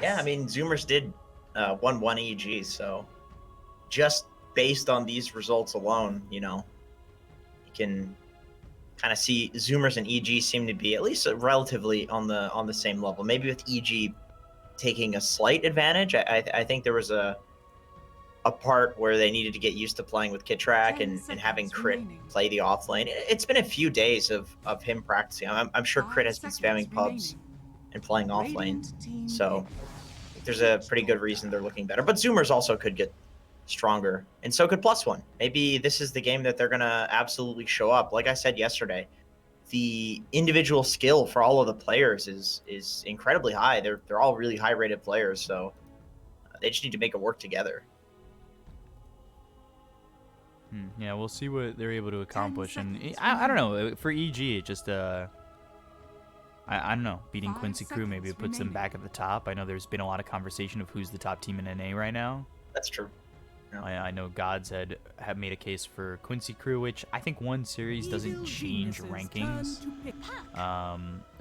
Yeah, I mean, Zoomers did 1-1 EG, so just based on these results alone, you can kind of see Zoomers and EG seem to be at least relatively on the same level. Maybe with EG taking a slight advantage. I think there was a part where they needed to get used to playing with Kitrak and having Crit play the offlane. It's been a few days of him practicing. I'm sure Crit has been spamming pubs and playing offlane, so there's a pretty good reason they're looking better. But Zoomers also could get stronger, and so could PlusOne. Maybe this is the game that they're gonna absolutely show up. Like I said yesterday, the individual skill for all of the players is incredibly high. They're all really high rated players, so they just need to make it work together. Yeah, we'll see what they're able to accomplish. And I don't know, for EG, it just I don't know, beating Quincy Crew, maybe it puts them back at the top. I know there's been a lot of conversation of who's the top team in NA right now. That's true. Yeah. I know Gods have made a case for Quincy Crew, which I think one series doesn't change rankings.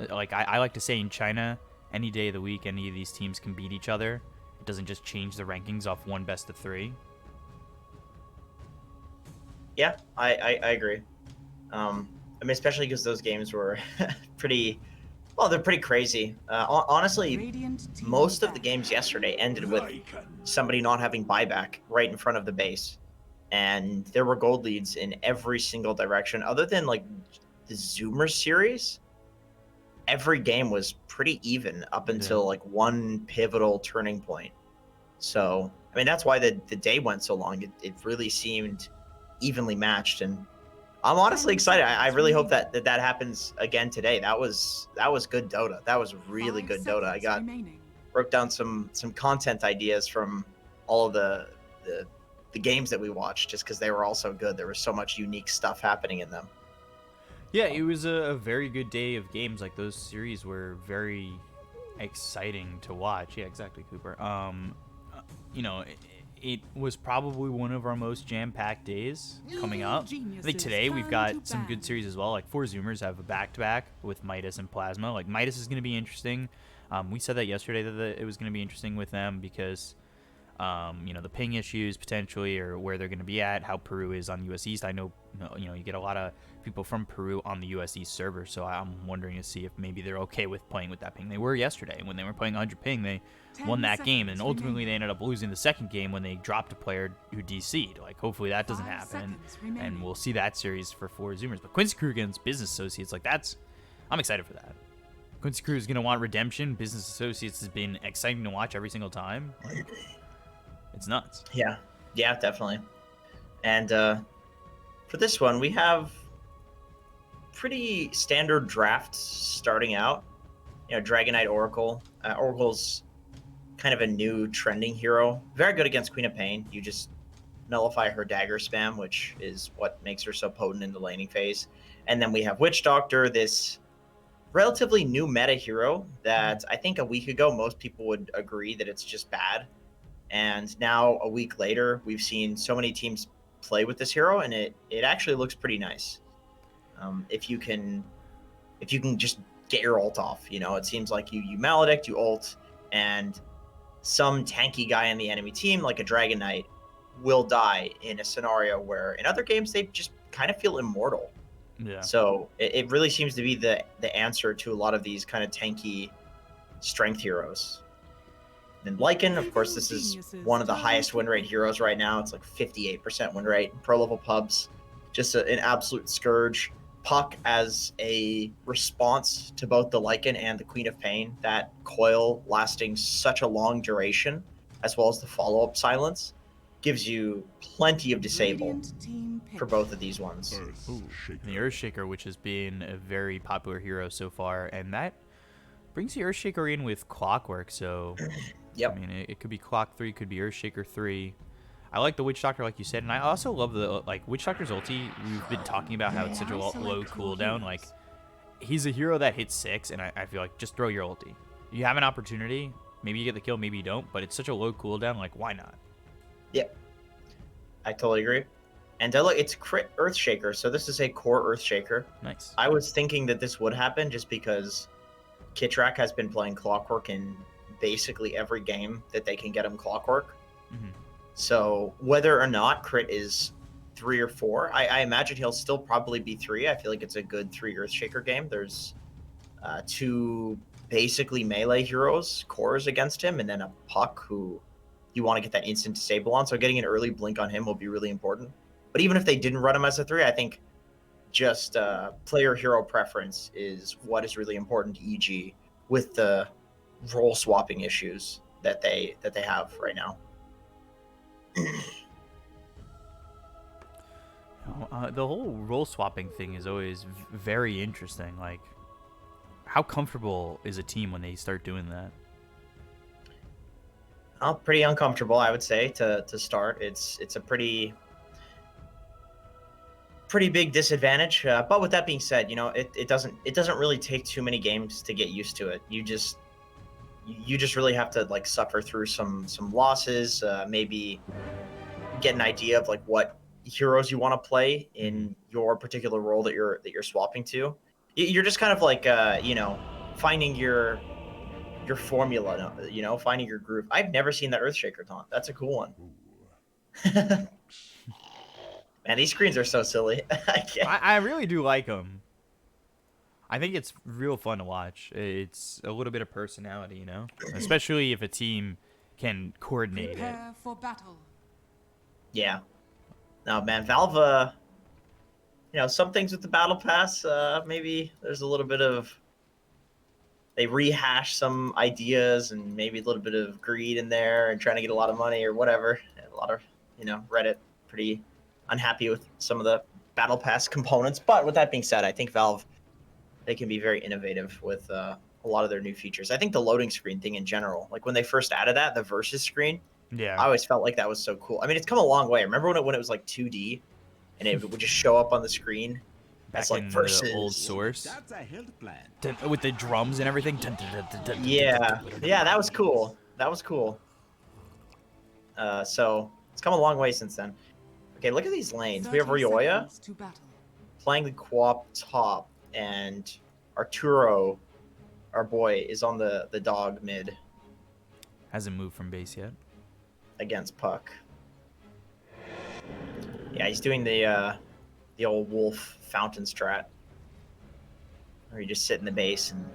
Like I like to say in China, any day of the week, any of these teams can beat each other. It doesn't just change the rankings off one best of 3. Yeah, I agree. I mean, especially because those games were pretty, well, they're pretty crazy. Honestly, most of the games yesterday ended with somebody not having buyback right in front of the base. And there were gold leads in every single direction. Other than like the Zoomer series, every game was pretty even up until like one pivotal turning point. So, I mean, that's why the day went so long. It really seemed evenly matched, and I'm honestly excited. I really hope that happens again today. That was good Dota. That was really good Dota. I wrote down some content ideas from all of the games that we watched, just because they were all so good. There was so much unique stuff happening in them. Yeah, it was a very good day of games. Like, those series were very exciting to watch. Yeah, exactly, Cooper. It was probably one of our most jam-packed days coming up. I think today we've got some good series as well. Like, 4 Zoomers have a back-to-back with Midas and Plasma. Like, Midas is going to be interesting. We said that yesterday that it was going to be interesting with them because, the ping issues potentially, or where they're going to be at, how Peru is on US East. I know, you get a lot of people from Peru on the US East server, so I'm wondering to see if maybe they're okay with playing with that ping. They were yesterday. When they were playing 100 ping, they won that game, and ultimately they ended up losing the second game when they dropped a player who DC'd. Like, hopefully that doesn't happen, and we'll see that series for 4 Zoomers. But Quincy Crew against Business Associates, like, I'm excited for that. Quincy Crew is going to want redemption. Business Associates has been exciting to watch every single time. It's nuts. Yeah, definitely. And for this one, we have pretty standard drafts starting out. Dragon Knight Oracle. Oracle's kind of a new trending hero. Very good against Queen of Pain. You just nullify her dagger spam, which is what makes her so potent in the laning phase. And then we have Witch Doctor, this relatively new meta hero that I think a week ago most people would agree that it's just bad. And now, a week later, we've seen so many teams play with this hero, and it actually looks pretty nice. If you can just get your ult off, it seems like you maledict, you ult, and some tanky guy in the enemy team, like a Dragon Knight, will die in a scenario where in other games they just kind of feel immortal. Yeah. So it really seems to be the answer to a lot of these kind of tanky strength heroes. And Lycan, of course, this is one of the highest win rate heroes right now. It's like 58% win rate in pro level pubs. Just an absolute scourge. Puck as a response to both the Lycan and the Queen of Pain. That coil lasting such a long duration, as well as the follow-up silence, gives you plenty of disable for both of these ones. The Earthshaker, which has been a very popular hero so far, and that brings the Earthshaker in with Clockwork, so... Yep. I mean, it could be Clock 3, could be Earthshaker 3. I like the Witch Doctor, like you said, and I also love the, Witch Doctor's ulti. We've been talking about how it's such a low cooldown. Like, he's a hero that hits 6, and I feel like just throw your ulti. You have an opportunity, maybe you get the kill, maybe you don't, but it's such a low cooldown, like, why not? Yep. I totally agree. And look, it's crit Earthshaker, so this is a core Earthshaker. Nice. I was thinking that this would happen just because Kitrak has been playing Clockwork in basically every game that they can get him clockwork. Mm-hmm. So whether or not crit is 3 or 4, I imagine he'll still probably be 3. I feel like it's a good 3 Earthshaker game. There's 2 basically melee heroes, cores against him, and then a Puck who you want to get that instant disable on. So getting an early blink on him will be really important. But even if they didn't run him as a 3, I think just player hero preference is what is really important to EG with the role swapping issues that they have right now. The whole role swapping thing is always very interesting. Like, how comfortable is a team when they start doing that? Pretty uncomfortable, I would say, to start. It's a pretty big disadvantage. But with that being said, you know, it doesn't really take too many games to get used to it. You just really have to like suffer through some losses, maybe get an idea of like what heroes you want to play in your particular role that you're swapping to. You're just kind of like you know, finding your formula, you know, finding your groove. I've never seen that Earthshaker taunt. That's a cool one. Man, these screens are so silly. I really do like them. I think it's real fun to watch. It's a little bit of personality, you know, especially if a team can coordinate Prepare for battle. Yeah. No, man, Valve, you know, some things with the battle pass, maybe there's a little bit of, they rehash some ideas and maybe a little bit of greed in there and trying to get a lot of money or whatever. And a lot of, you know, Reddit pretty unhappy with some of the battle pass components. But with that being said, I think Valve, they can be very innovative with a lot of their new features. I think the loading screen thing in general, like when they first added that, the versus screen, Yeah. I always felt like that was so cool. I mean, it's come a long way. Remember when it was like 2D and it would just show up on the screen? Back That's like in versus the old Source. That's a health plan. With the drums and everything. Yeah, that was cool. That was cool. So it's come a long way since then. Okay, look at these lanes. We have 30 Rioya seconds to battle. playing the co-op top, and Arturo, our boy, is on the dog mid Hasn't moved from base yet. against Puck. Yeah, he's doing the old wolf fountain strat, where you just sit in the base and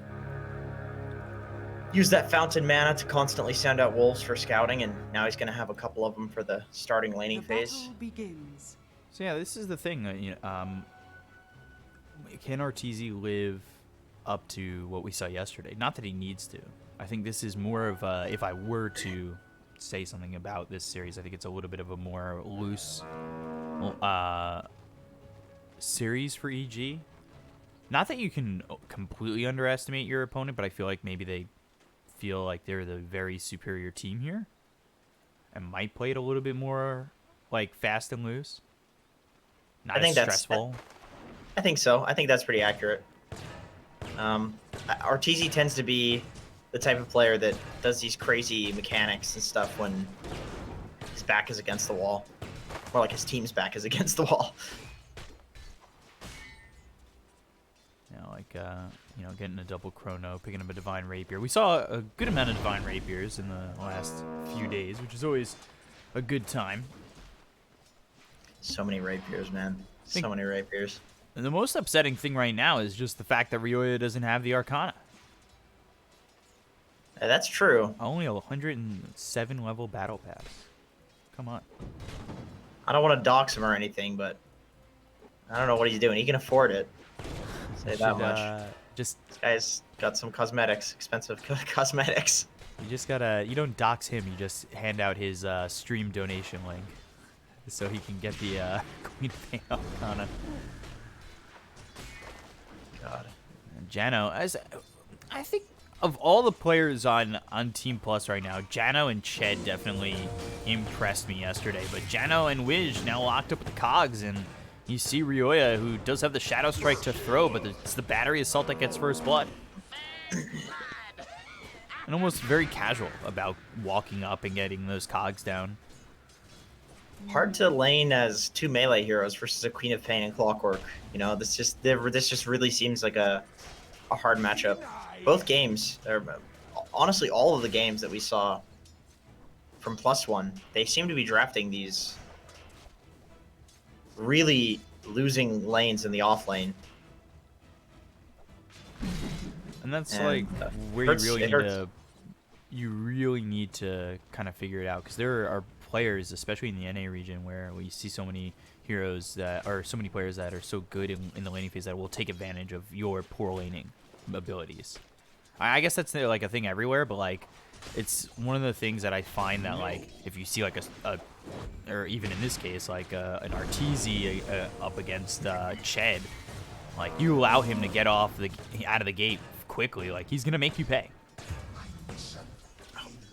use that fountain mana to constantly send out wolves for scouting, and now he's going to have a couple of them for the starting laning The phase. battle begins. So yeah, this is the thing. Can RTZ live up to what we saw yesterday? Not that he needs to. I think this is more of a, if I were to say something about this series, I think it's a little bit of a more loose series for EG. Not that you can completely underestimate your opponent, but I feel like maybe they feel like they're the very superior team here and might play it a little bit more like fast and loose. Not I think as that's- stressful. I think so. I think that's pretty accurate. Arteezy tends to be the type of player that does these crazy mechanics and stuff when his back is against the wall. Or like his team's back is against the wall. You know, like, getting a double chrono, picking up a divine rapier. We saw a good amount of divine rapiers in the last few days, which is always a good time. So many rapiers, man. So many rapiers. And the most upsetting thing right now is just the fact that Rioya doesn't have the Arcana. That's true. Only a 107 level battle pass. Come on. I don't want to dox him or anything, but I don't know what he's doing. He can afford it. Say that much. Just This guy's got some cosmetics, expensive cosmetics. you just gotta, you don't dox him. You just hand out his stream donation link so he can get the Queen of Pain Arcana. God. And Jano, I think of all the players on Team Plus right now, Jano and Ched definitely impressed me yesterday. But Jano and Wij now locked up with the cogs, and you see Rioya, who does have the Shadow Strike to throw, but it's the Battery Assault that gets first blood. And almost very casual about walking up and getting those cogs down. Hard to lane as 2 melee heroes versus a Queen of Pain and Clockwork. You know, this just really seems like a hard matchup. Both games, or honestly, all of the games that we saw from +One, they seem to be drafting these really losing lanes in the off lane. And that's And, like where hurts- you it hurts. really need to kind of figure it out, because there are players, especially in the NA region, where we see so many heroes that are so many players that are so good in the laning phase that will take advantage of your poor laning abilities. I guess that's like a thing everywhere, but like it's one of the things that I find that like if you see like a or even in this case like an Arteezy up against Ched, like you allow him to get out of the gate quickly, like he's gonna make you pay.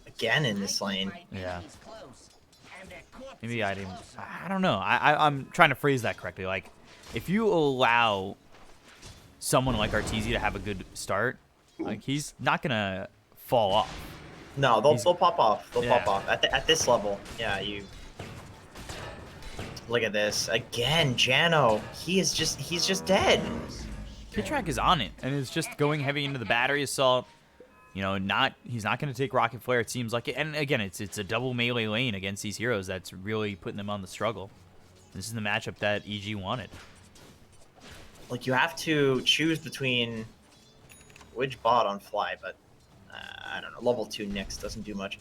Again in this lane. Yeah. Maybe I don't know. I'm trying to phrase that correctly. Like, if you allow someone like Arteezy to have a good start, like he's not gonna fall off. No, they'll pop off. They'll Yeah. pop off at this level. Yeah, you look at this again. Jano, he's just dead. Kitrak is on it, and is just going heavy into the battery assault. You know, he's not going to take Rocket Flare, it seems like it. And again, it's a double melee lane against these heroes that's really putting them on the struggle. This is the matchup that EG wanted. Like you have to choose between which bot on fly, but I don't know. Level 2 Nyx doesn't do much.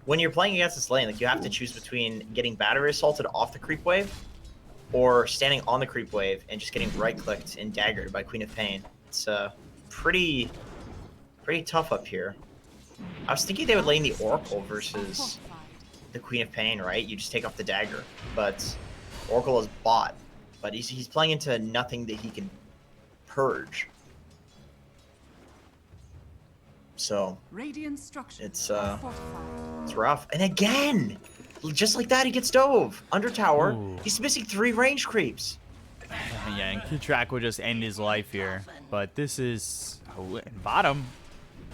When you're playing against this lane, like you have to choose between getting battery assaulted off the creep wave, or standing on the creep wave and just getting right clicked and daggered by Queen of Pain. It's pretty tough up here. I was thinking they would lane the Oracle versus the Queen of Pain, right? You just take off the dagger, but Oracle is bot, but he's playing into nothing that he can purge. So Radiant structure. it's rough. And again, just like that, he gets dove under tower. Ooh. He's missing 3 range creeps. Yeah, and Kitrak will just end his life here. But this is bottom.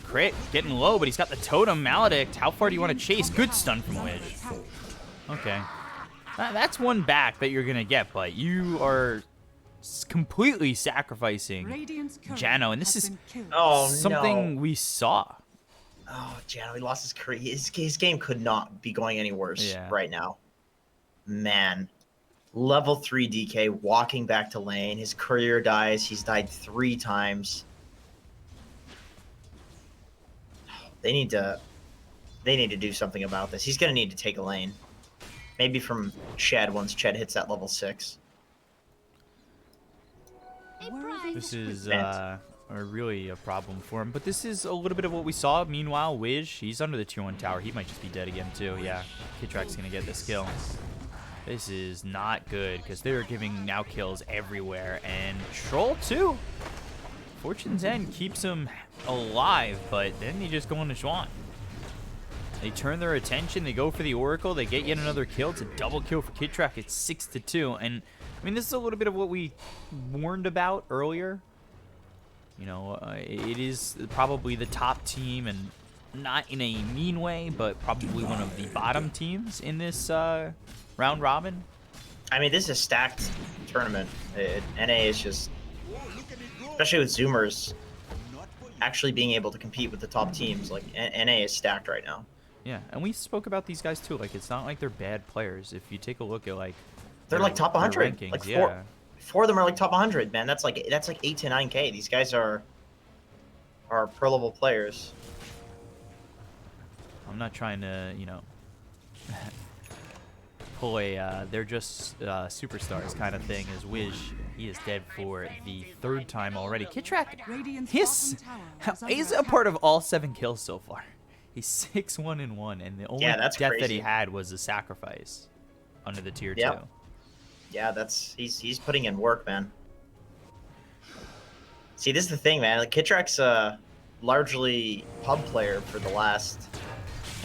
Crit getting low, but he's got the totem maledict. How far do you want to chase? Good stun from Wish. Okay. That's one back that you're going to get, but you are completely sacrificing Jano, and this is something we saw. Oh, Jano, he lost his career. His game could not be going any worse right now. Man. Level 3 DK walking back to lane. His courier dies. He's died 3 times. They need to do something about this. He's gonna need to take a lane. Maybe from Ched once Ched hits that level 6. This is really a problem for him. But this is a little bit of what we saw. Meanwhile, Wish, he's under the tier 1 tower. He might just be dead again too. Yeah, Kitrak's gonna get this kill. This is not good because they're giving now kills everywhere. And Troll too. Fortune's End keeps him alive, but then they just go on to Schwan. They turn their attention. They go for the Oracle. They get yet another kill. It's a double kill for Kitrak. It's 6-2. And I mean, this is a little bit of what we warned about earlier. You know, it is probably the top team, and not in a mean way, but probably one of the bottom teams in this round robin. I mean, this is a stacked tournament. NA is just, especially with Zoomers, actually being able to compete with the top teams. Like, NA is stacked right now. Yeah, and we spoke about these guys too. Like, it's not like they're bad players. If you take a look at like, they're like top 100. Rankings, Like yeah. four of them are like top 100, man. That's like 8 to 9K. These guys are pro level players. I'm not trying to, you know, pull a they're just superstars kind of thing. As Wish, he is dead for the 3rd time already. Kitrak, he's a part of all 7 kills so far. He's 6-1-1, and the only death crazy. that he had was a sacrifice under the tier 2. Yeah, he's putting in work, man. See, this is the thing, man. Like, Kitrak's largely pub player for the last,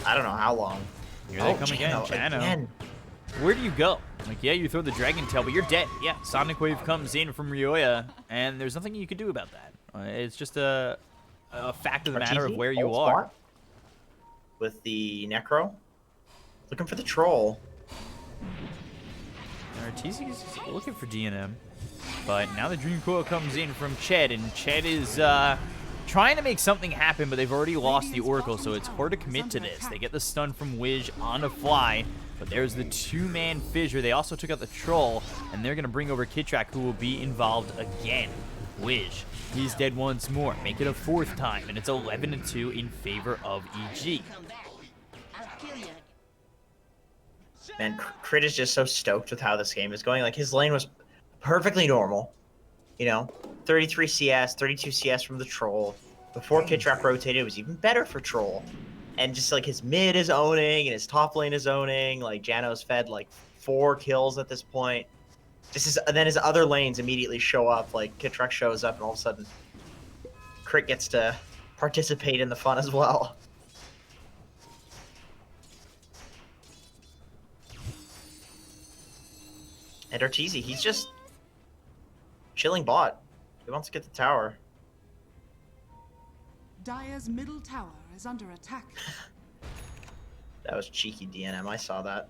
I don't know how long. Here they come again, Jano. Where do you go? Like, yeah, you throw the Dragon Tail, but you're dead. Yeah, Sonic Wave comes in from Ryoya, and there's nothing you can do about that. It's just a fact of the matter of where you are. With the Necro. Looking for the Troll. Arteezy's looking for DNM, but now the Dream Coil comes in from Ched, and Ched is trying to make something happen, but they've already lost the Oracle, so it's hard to commit to this. They get the stun from Wiz on a fly, but there's the two-man fissure. They also took out the Troll, and they're going to bring over Kitrak, who will be involved again. Wiz, he's dead once more. Make it a fourth time, and it's 11-2 in favor of EG. Man, Crit is just so stoked with how this game is going. Like, his lane was perfectly normal. You know, 33 CS, 32 CS from the Troll. Before Kitrak rotated, it was even better for Troll. And just, like, his mid is owning, and his top lane is owning. Like, Jano's fed, like, 4 kills at this point. And then his other lanes immediately show up. Like, Kitrak shows up, and all of a sudden, Crit gets to participate in the fun as well. And Arteezy, he's just chilling bot. He wants to get the tower. Dire's middle tower is under attack. That was cheeky DNM. I saw that.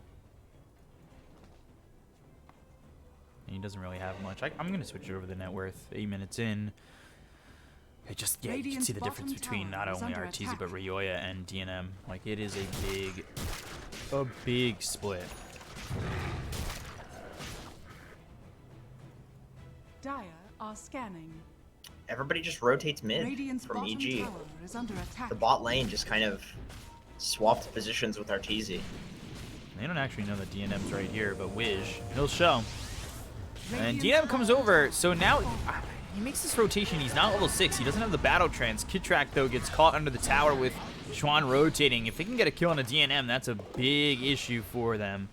He doesn't really have much. I'm going to switch it over the net worth. 8 minutes in. It just, yeah, you can see the difference between not only Arteezy, but Ryoya and DNM. Like, it is a big split. Dire are scanning. Everybody just rotates mid Radiant's from bottom EG. tower is under attack. The bot lane just kind of swapped positions with Arteezy. They don't actually know that DNM's right here, but Wiz, he'll show. And Radiant's DNM comes over, so now he makes this rotation. He's not level 6. He doesn't have the battle trance. Kitrak, though, gets caught under the tower with Schwan rotating. If they can get a kill on a DNM, that's a big issue for them,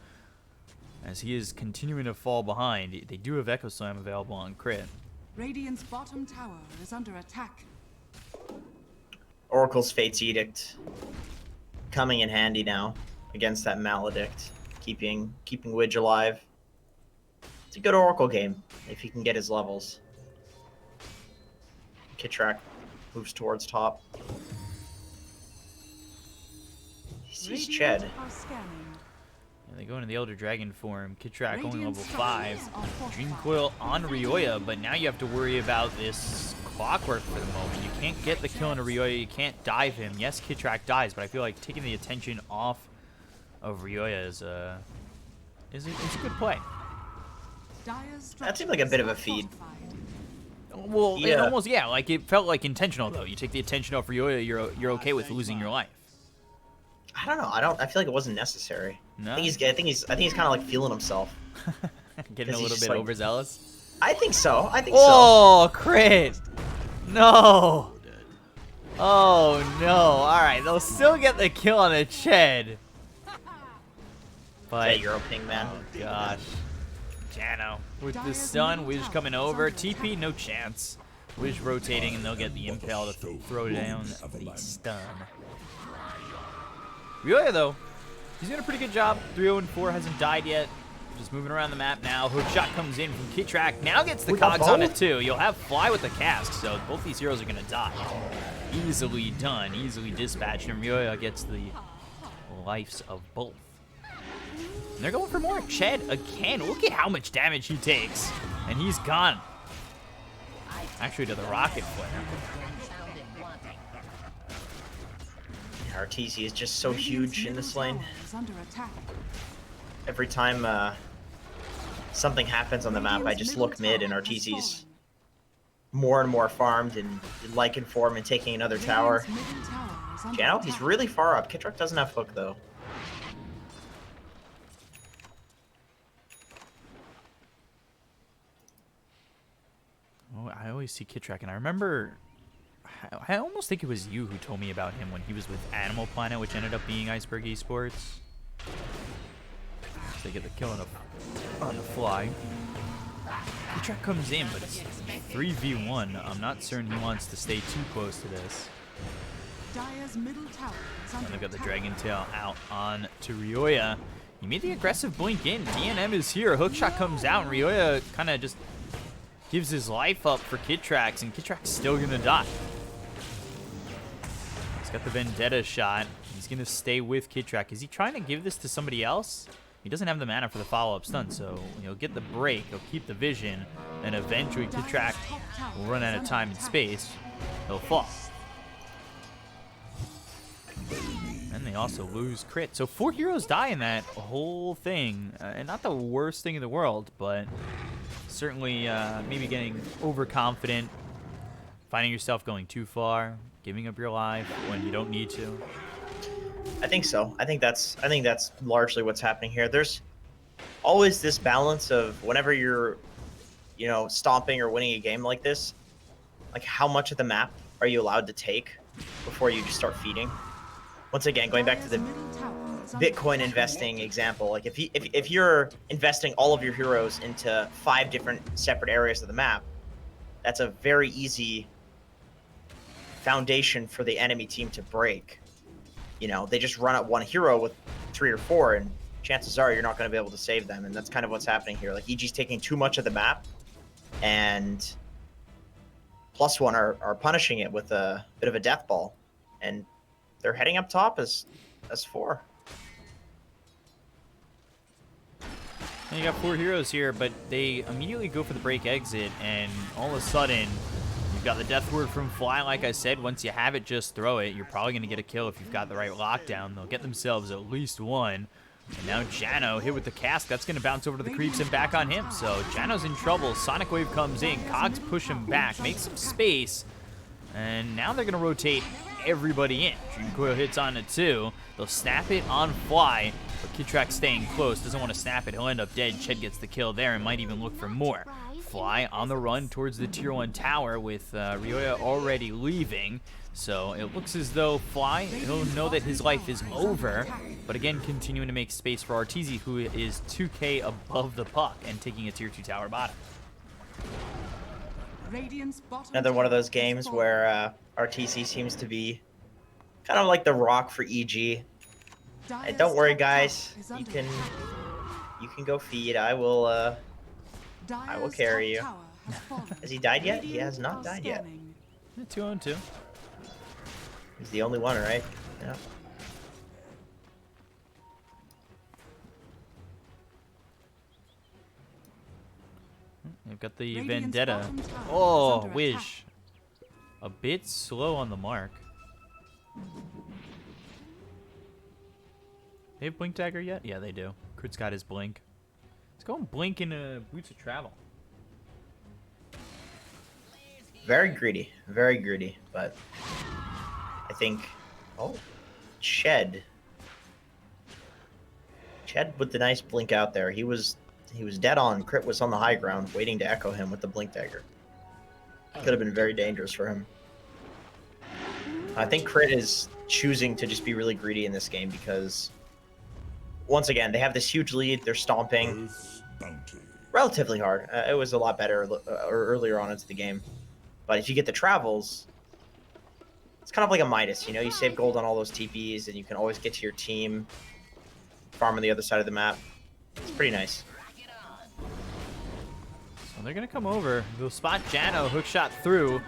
as he is continuing to fall behind. They do have Echo Slam available on Crit. Radiant's bottom tower is under attack. Oracle's Fate's Edict coming in handy now against that Maledict, keeping Widge alive. It's a good Oracle game if he can get his levels. Kitrak moves towards top. He sees Ched. Are scanning. They go into the Elder Dragon form. Kitrak only level Radiant's 5. structures are fortified. Dream Coil on Ryoya, but now you have to worry about this clockwork for the moment. You can't get the kill on a Ryoya. You can't dive him. Yes, Kitrak dies, but I feel like taking the attention off of Ryoya is a good play. Dire's That seemed like a bit of a feed. fortified. Well, it Yeah. almost, yeah, like it felt like intentional though. You take the attention off Ryoya, you're okay with losing your life. I don't know. I feel like it wasn't necessary. No? I think he's kind of like feeling himself. Getting a he's little just bit like- overzealous. I think so. Oh, Crit! No! Oh no! All right, they'll still get the kill on a Ched. But That Euro ping, man. oh gosh, Jano with the Dire's stun. middle Wiz tower coming is over. under TP, no chance. Wiz rotating, and they'll get the impale to throw down the stun. Ryoya though, he's doing a pretty good job. 3-0-4, hasn't died yet. Just moving around the map now. Hook shot comes in from Kitrak. Now gets the We got cogs on it both? too. You'll have Fly with the cast, so both these heroes are gonna die. Easily done, easily dispatched, and Ryoya gets the lives of both. And they're going for more. Ched again. Look at how much damage he takes, and he's gone. Actually, to the rocket flare. Arteezy is just so huge in this lane. Tower is under attack. Every time something happens on the map, I just look mid, and Arteezy's more and more farmed and Lycan form and taking another tower. Jano, he's really far up. Kitrak doesn't have hook though. Oh, I always see Kitrak, and I remember, I almost think it was you who told me about him when he was with Animal Planet, which ended up being Iceberg Esports. They get the kill on the fly. Kitrak comes in, but it's 3v1. I'm not certain he wants to stay too close to this. Dire's middle tower is And under they've got the attack. Dragon Tail out on to Ryoya. He made the aggressive blink in. DNM is here. Hookshot comes out, and Ryoya kind of just gives his life up for Kitrak, and Kitrak's still gonna die. He's got the Vendetta shot. He's gonna stay with Kitrak. Is he trying to give this to somebody else? He doesn't have the mana for the follow-up stun, so he'll get the break, he'll keep the vision, and eventually Kitrak will run out of time and space. He'll fall. also lose crit. So 4 heroes die in that whole thing. And not the worst thing in the world, but certainly maybe getting overconfident, finding yourself going too far, giving up your life when you don't need to. I think so. I think that's largely what's happening here. There's always this balance of whenever you're, stomping or winning a game like this, like how much of the map are you allowed to take before you just start feeding? Once again, going back to the Bitcoin investing example, like if you're investing all of your heroes into 5 different separate areas of the map, that's a very easy foundation for the enemy team to break. They just run at one hero with 3 or 4, and chances are you're not going to be able to save them. And that's kind of what's happening here. Like EG's taking too much of the map, and PlusOne are punishing it with a bit of a death ball, and they're heading up top as 4. And you got 4 heroes here, but they immediately go for the break exit, and all of a sudden, you've got the death word from Fly. Like I said, once you have it, just throw it. You're probably going to get a kill if you've got the right lockdown. They'll get themselves at least 1. And now Jano hit with the cask. That's going to bounce over to the creeps and back on him. So Jano's in trouble. Sonic Wave comes in. Cogs push him back, makes some space. And now they're going to rotate everybody in. Dream Coil hits on it too. They'll snap it on Fly, but Kidtrack staying close. Doesn't want to snap it. He'll end up dead. Ched gets the kill there and might even look for more. Fly on the run towards the Tier 1 tower with Ryoya already leaving. So it looks as though Fly, he'll know that his life is over. But again, continuing to make space for Arteezy, who is 2k above the puck and taking a Tier 2 tower bottom. Another one of those games where Arteezy seems to be kind of like the rock for EG. And don't worry, guys. You can go feed. I will carry you. Has he died yet? He has not died yet. 2-on-2. He's the only one, right? Yeah. They've got the Vendetta. Oh, Wish. A bit slow on the mark. They have Blink Dagger yet? Yeah, they do. Crit's got his Blink. Let's go and Blink in Boots of Travel. Very greedy, but I think, Ched with the nice blink out there. He was dead on. Crit was on the high ground, waiting to echo him with the blink dagger. Could have been very dangerous for him. I think Crit is choosing to just be really greedy in this game because, once again, they have this huge lead. They're stomping relatively hard. It was a lot better earlier on into the game. But if you get the travels, it's kind of like a Midas, you save gold on all those TPs, and you can always get to your team, farm on the other side of the map. It's pretty nice. So they're going to come over. They'll spot Jano, hook shot through.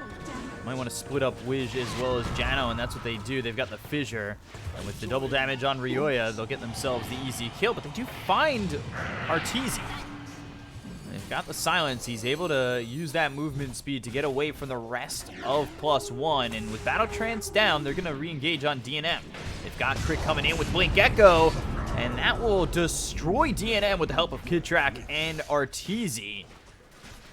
Might want to split up Wiz as well as Jano, and that's what they do. They've got the fissure. And with the double damage on Ryoya, they'll get themselves the easy kill, but they do find Arteezy. They've got the silence. He's able to use that movement speed to get away from the rest of PlusOne. And with Battle Trance down, they're going to re-engage on DNM. They've got Crit coming in with Blink Echo. And that will destroy DNM with the help of Kidtrack and Arteezy.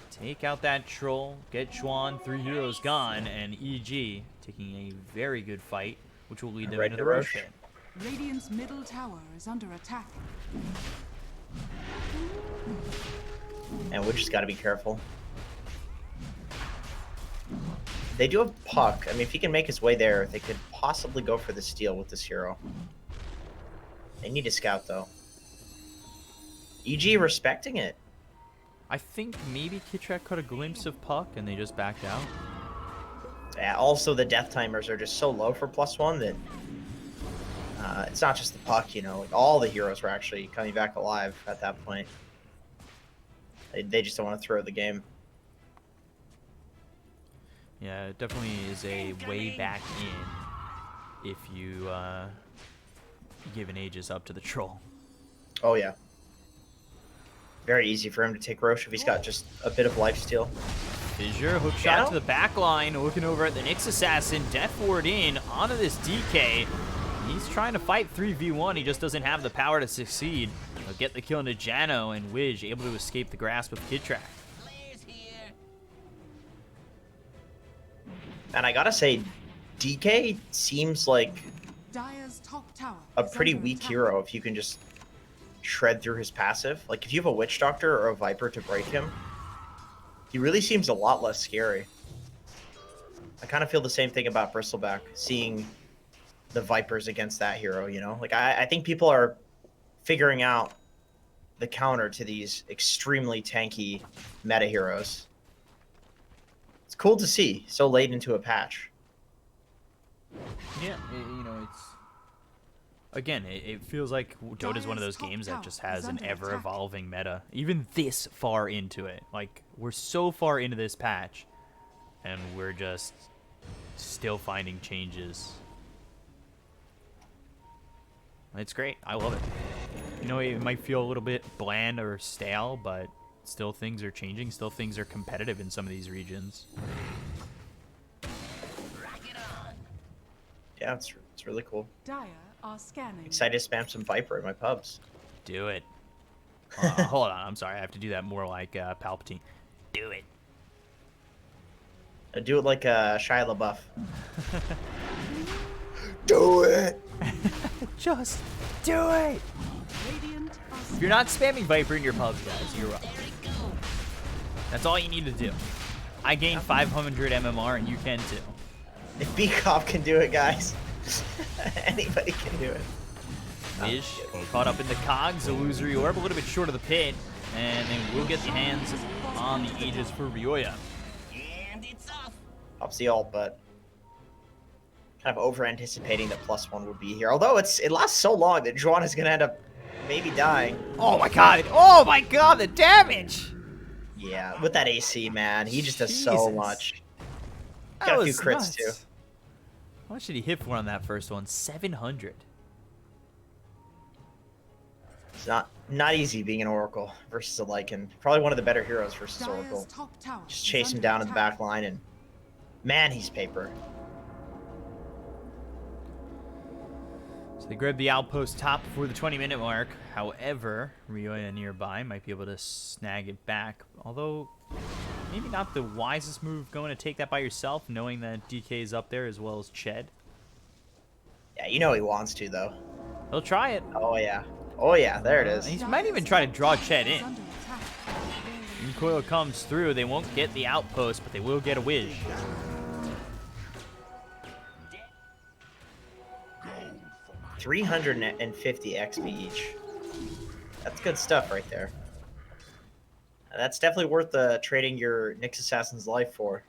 Take out that troll. Get Chuan. 3 heroes gone. And EG taking a very good fight, which will lead them into the Roche pit. Radiant's middle tower is under attack. And we just got to be careful. They do have Puck. I mean, if he can make his way there, they could possibly go for the steal with this hero. They need a scout, though. EG respecting it. I think maybe Kidtrack caught a glimpse of Puck and they just backed out. Yeah, also, the death timers are just so low for +1 that it's not just the Puck, like all the heroes were actually coming back alive at that point. They just don't want to throw the game. Yeah, it definitely is a way back in if you give an Aegis up to the troll. Oh, yeah. Very easy for him to take Roche if he's got just a bit of lifesteal. Fissure, hook shot to the back line, looking over at the Nyx Assassin. Death Ward in onto this DK. He's trying to fight 3v1. He just doesn't have the power to succeed. He'll get the kill into Jano, and Widge able to escape the grasp of Kid Track. And I gotta say, DK seems like Dire's top tower a is pretty under weak attack. hero if you can just shred through his passive. Like, if you have a Witch Doctor or a Viper to break him, he really seems a lot less scary. I kind of feel the same thing about Bristleback, seeing the Vipers against that hero, you know? Like, I think people are figuring out the counter to these extremely tanky meta heroes. It's cool to see so late into a patch. Yeah, you know, it's... Again, it feels like Dota's one of those games that just has an ever-evolving meta. Even this far into it. Like, we're so far into this patch, and we're just still finding changes. It's great. I love it. You know, it might feel a little bit bland or stale, but still things are changing. Still things are competitive in some of these regions. Yeah, it's really cool. Dire are scanning. Excited to spam some Viper in my pubs. Do it. Hold on. I'm sorry. I have to do that more like Palpatine. Do it. Do it like Shia LaBeouf. Do it! Just do it! Radiant are If you're not spamming Viper in your pubs, guys, you're wrong. That's all you need to do. I gained 500 MMR, and you can too. If Bkop can do it, guys, anybody can do it. Wish caught up in the cogs, illusory orb, a little bit short of the pit, and then we'll get the hands on the Aegis for Ryoya. Pops the ult, but kind of over anticipating that +1 would be here. Although it lasts so long that Juan is gonna end up maybe dying. Oh my god! Oh my god! The damage! Yeah, with that AC, man, he just does so Jesus. much. That Got a few was crits nuts. too. How much did he hit for on that first one? 700. It's not easy being an Oracle versus a Lycan. Probably one of the better heroes versus Dire's Oracle. top tower Just is chase him under down in the attack. back line, and man, he's paper. So they grab the outpost top before the 20-minute mark. However, Ryoya nearby might be able to snag it back. Although, maybe not the wisest move going to take that by yourself, knowing that DK is up there as well as Ched. Yeah, you know he wants to, though. He'll try it. Oh, yeah. Oh, yeah, there it is. He might even try to draw Ched Is in. under attack. Recoil comes through. They won't get the outpost, but they will get a Wiz. 350 XP each. That's good stuff right there. And that's definitely worth trading your Nyx Assassin's life for.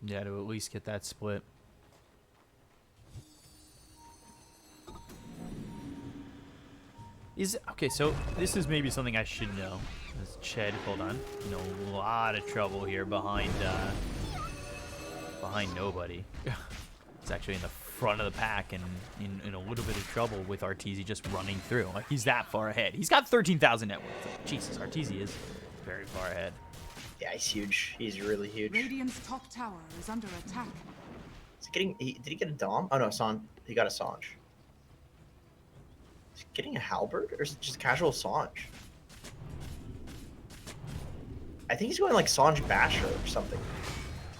Yeah, to at least get that split. Okay, so this is maybe something I should know. This Ched, hold on. In a lot of trouble here behind nobody. It's actually in the front of the pack and in a little bit of trouble with Arteezy just running through. Like, he's that far ahead. He's got 13,000 net worth. Like, Jesus, Arteezy is very far ahead. Yeah, he's huge. He's really huge. Radiant's top tower is under attack. Is he did he get a Dom? Oh no, he got a Sange. Is he getting a Halberd, or is it just casual Sange? I think he's going like Sange Basher or something.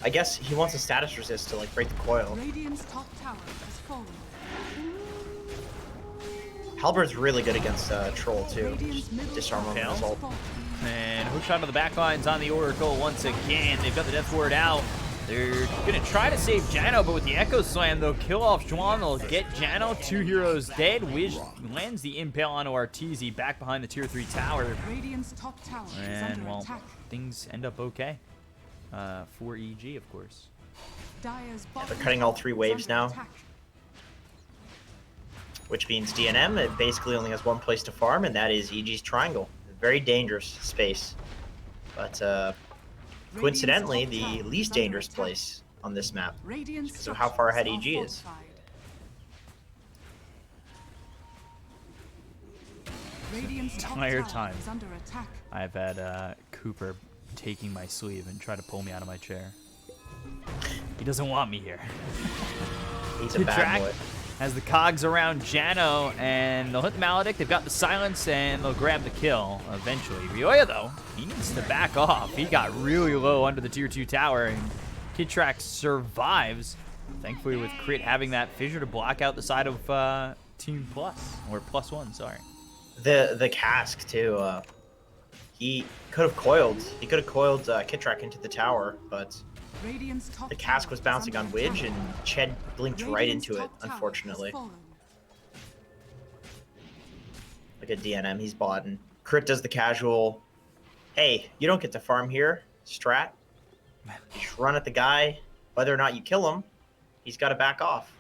I guess he wants a status resist to like break the coil. Radiant's top tower has fallen. Halberd's really good against Troll too. Radiant's middle Disarm him tower with his has ult. fallen. And hook shot on the back lines on the Oracle once again. They've got the Death Ward out. They're going to try to save Jano, but with the Echo Slam, they'll kill off Juan. They'll get Jano. 2 heroes dead. Wiz lands the Impale onto Arteezy back behind the tier 3 tower. Radiant's top tower is And, under well, attack. things end up okay. For EG, of course. Dire's they're bottom cutting all tower 3 is waves under now. attack. Which means DNM, it basically only has one place to farm, and that is EG's Triangle. Very dangerous space. But coincidentally, Radiant's top the tower least is under dangerous attack. place on this map. Radiant's because of how far ahead structures EG are is. fortified. Radiant's top Entire tower time. is under attack. I've had Cooper taking my sleeve and try to pull me out of my chair. He doesn't want me here. He's a Good bad track. boy. has the cogs around Jano, and they'll hit the Maledict. They've got the silence, and they'll grab the kill eventually. Ryoya, though, he needs to back off. He got really low under the tier 2 tower, and Kidtrack survives. Thankfully, with Crit having that fissure to block out the side of Team Plus, or +1, sorry. The cask too. He could have coiled. He could have coiled Kidtrack into the tower, but Radiant's top the cask tower was is bouncing under on Widge, attack. and Ched blinked right Radiant's into it, top tower has unfortunately. fallen. Look at DNM, he's bought, and Crit does the casual, hey, you don't get to farm here, strat. You just run at the guy. Whether or not you kill him, he's got to back off.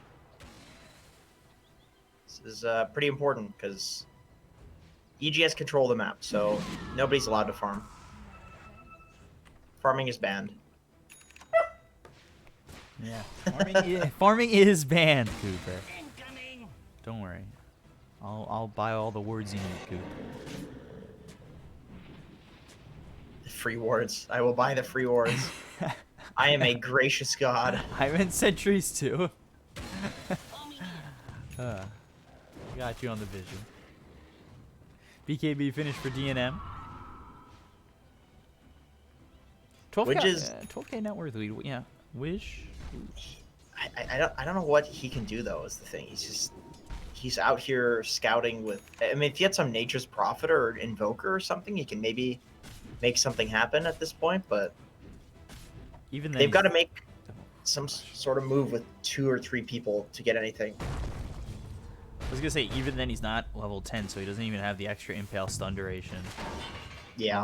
This is pretty important, because EG has control of the map, so nobody's allowed to farm. Farming is banned. Yeah, farming is banned, Cooper. Don't worry. I'll buy all the wards you need, Coop. The free wards. I will buy the free wards. I am a gracious god. I meant sentries too. Got you on the vision. BKB finished for DNM. 12K net worth lead. Yeah, Wish. I don't know what he can do though. Is the thing. He's out here scouting with. I mean, if he had some Nature's Prophet or Invoker or something, he can maybe make something happen at this point. But even then, they've got to make some sort of move with 2 or 3 people to get anything. I was gonna say, even then he's not level 10, so he doesn't even have the extra impale stun duration. Yeah.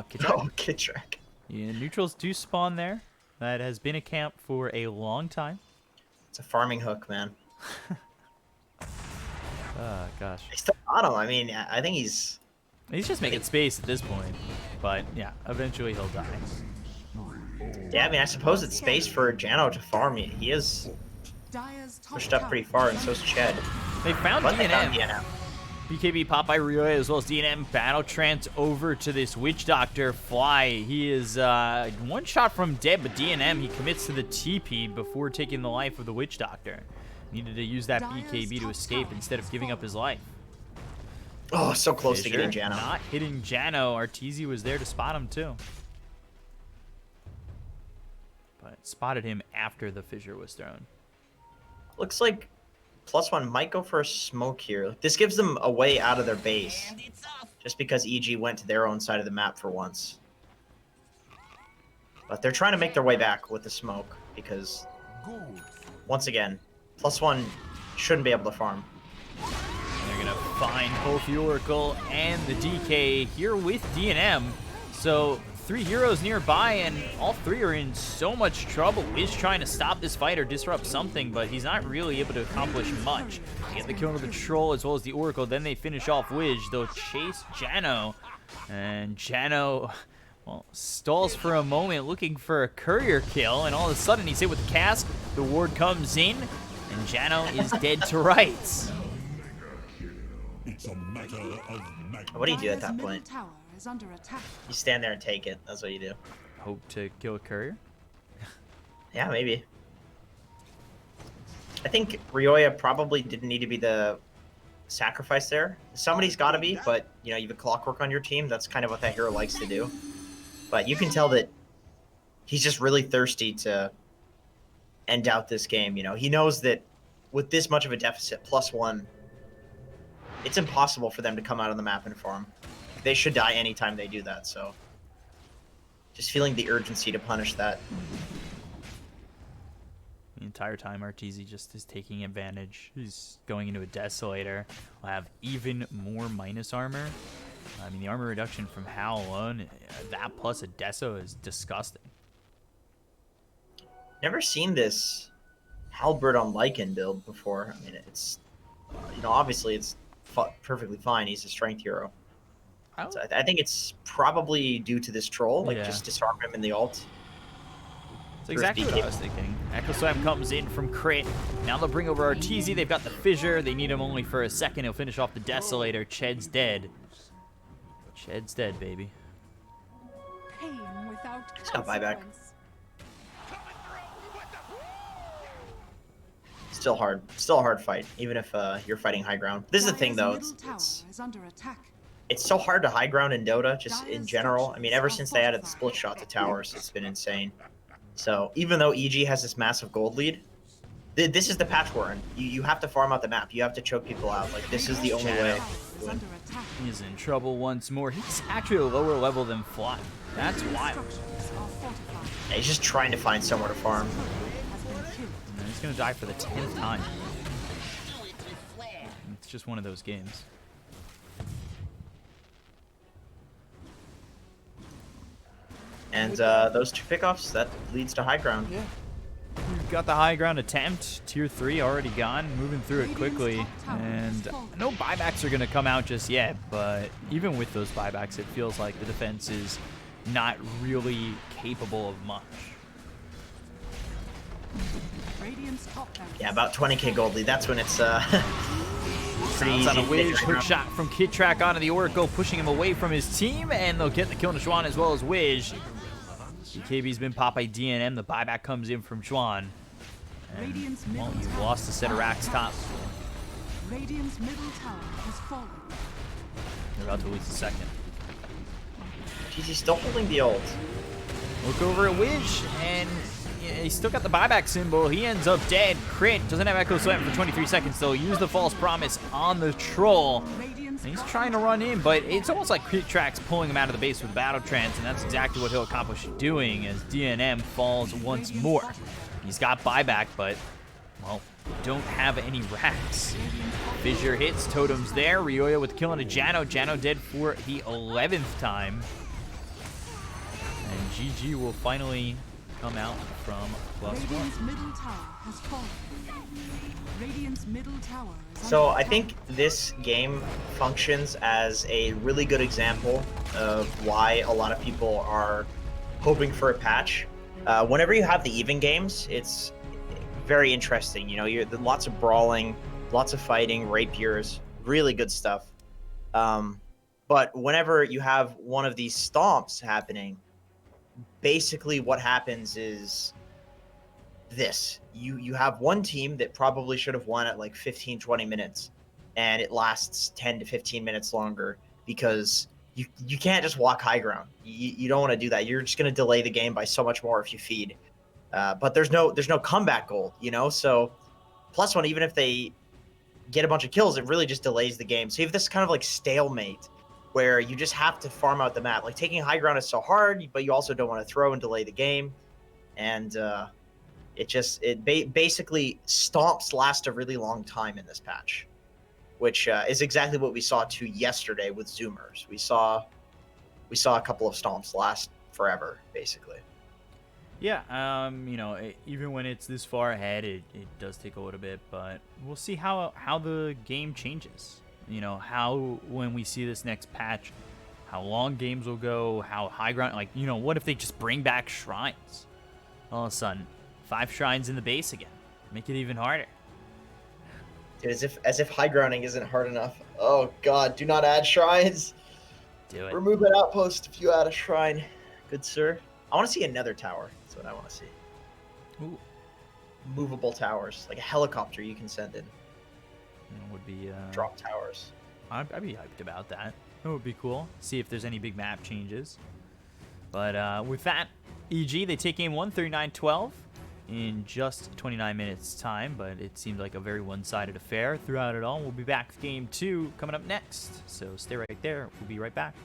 Kidtrack? Oh, Kidtrack. Yeah, neutrals do spawn there. That has been a camp for a long time. It's a farming hook, man. Oh gosh. I still got him. I mean, I think he's just making space at this point. But yeah, eventually he'll die. Yeah, I mean, I suppose it's space for Jano to farm. He is Dire's top pushed up tower pretty far, is and so's under Ched. They found But they found DNM. DNM. BKB pop by Ryoya as well as DNM battle trance over to this Witch Doctor Fly. He is one shot from dead, but DNM, he commits to the TP before taking the life of the Witch Doctor. Needed to use that BKB to escape instead of giving up his life. Oh, so close Fissure, to getting Jano. not hitting Jano. Arteezy was there to spot him too. But spotted him after the fissure was thrown. Looks like +1 might go for a smoke here. This gives them a way out of their base. Just because EG went to their own side of the map for once. But they're trying to make their way back with the smoke because, once again, +1 shouldn't be able to farm. They're going to find both the Oracle and the DK here with DNM. So 3 heroes nearby, and all 3 are in so much trouble. Wiz trying to stop this fight or disrupt something, but he's not really able to accomplish much. They get the kill with the Troll as well as the Oracle. Then they finish off Wiz. They'll chase Jano, and Jano, well, stalls for a moment looking for a courier kill, and all of a sudden he's hit with the cask. The ward comes in, and Jano is dead to rights. It's a matter of What do you do at Dire's that middle point? tower is under attack. You stand there and take it. That's what you do. Hope to kill a courier. Yeah, maybe. I think Ryoya probably didn't need to be the sacrifice there. Somebody's got to be, but you know, you have a clockwork on your team. That's kind of what that hero likes to do. But you can tell that he's just really thirsty to end out this game. You know, he knows that with this much of a deficit, +1, it's impossible for them to come out on the map and farm. They should die anytime they do that. So, just feeling the urgency to punish that. The entire time, Arteezy just is taking advantage. He's going into a Desolator. Will have even more minus armor. I mean, the armor reduction from Hal alone, that plus a Deso is disgusting. Never seen this Halberd on Lycan build before. I mean, it's, you know, obviously it's perfectly fine. He's a strength hero. So I think it's probably due to this troll. Like, just disarm him in the ult. That's exactly what I was thinking. Echo Slam comes in from Crit. Now they'll bring over Arteezy. They've got the Fissure. They need him only for a second. He'll finish off the Desolator. Ched's dead. Ched's dead, baby. Pain without got buyback. consequence. Still hard. Still a hard fight, even if you're fighting high ground. This is the thing, though. Dire's middle tower is under attack. It's so hard to high ground in Dota, just in general. I mean, ever since they added the split shot to towers, it's been insane. So even though EG has this massive gold lead, this is the patch we're in. You have to farm out the map. You have to choke people out. Like, this is the only way. Is under attack. He's in trouble once more. He's actually a lower level than Fly. That's wild. Structures are fortified. Yeah, he's just trying to find somewhere to farm. Has been killed. And he's gonna die for the 10th time. It's just one of those games. And those 2 pickoffs, that leads to high ground. Yeah. We've got the high ground attempt. Tier 3 already gone. Moving through it quickly. And no buybacks are going to come out just yet. But even with those buybacks, it feels like the defense is not really capable of much. Radiant's top barracks. Yeah, about 20k gold lead. That's when it's pretty Sounds easy. on a to Wiz. get high Hook ground. shot from Kid Track onto the Oracle, pushing him away from his team. And they'll get the kill on Juan as well as Wiz. BKB's been popped by DNM. The buyback comes in from Juan. And, Radiant's well, middle he tower lost a set of racks top. Radiant's middle tower has fallen. They're about to lose the second. GG's still holding the ult. Look over at Wiz, and yeah, he's still got the buyback symbol. He ends up dead. Crit doesn't have Echo Slam for 23 seconds, though. Use the false promise on the troll. Radiant's And he's trying to run in, but it's almost like Crit Track's pulling him out of the base with Battle Trance, and that's exactly what he'll accomplish doing as DNM falls once more. He's got buyback, but, well, don't have any racks. Fissure hits, totems there. Ryoya with kill on a Jano. Jano dead for the 11th time. And GG will finally come out from +1. Radiant's middle tower has fallen. Radiant's middle tower is So under I attack. think this game functions as a really good example of why a lot of people are hoping for a patch. Whenever you have the even games, it's very interesting. You know, lots of brawling, lots of fighting, rapiers, really good stuff. But whenever you have one of these stomps happening, basically what happens is this. You have one team that probably should have won at like 15, 20 minutes, and it lasts 10 to 15 minutes longer because you can't just walk high ground. You don't want to do that. You're just going to delay the game by so much more if you feed. But there's no comeback goal, you know? So +1, even if they get a bunch of kills, it really just delays the game. So you have this kind of like stalemate where you just have to farm out the map. Like taking high ground is so hard, but you also don't want to throw and delay the game. And basically stomps last a really long time in this patch, which is exactly what we saw too yesterday with Zoomers. We saw a couple of stomps last forever, basically. Yeah, you know, even when it's this far ahead, it does take a little bit, but we'll see how the game changes. You know, how when we see this next patch, how long games will go, how high ground, like, you know, what if they just bring back shrines? All of a sudden, 5 shrines in the base again. Make it even harder. Dude, as if high grounding isn't hard enough. Oh god, do not add shrines. Do it. Remove an outpost if you add a shrine. Good sir. I want to see another tower. That's what I want to see. Ooh, Movable towers, like a helicopter you can send in. would be Drop towers. I'd be hyped about that. That would be cool. See if there's any big map changes. But with that, EG, they take game 1, 39-12 in just 29 minutes time, but it seemed like a very one-sided affair throughout it all. We'll be back with game 2 coming up next, so stay right there. We'll be right back.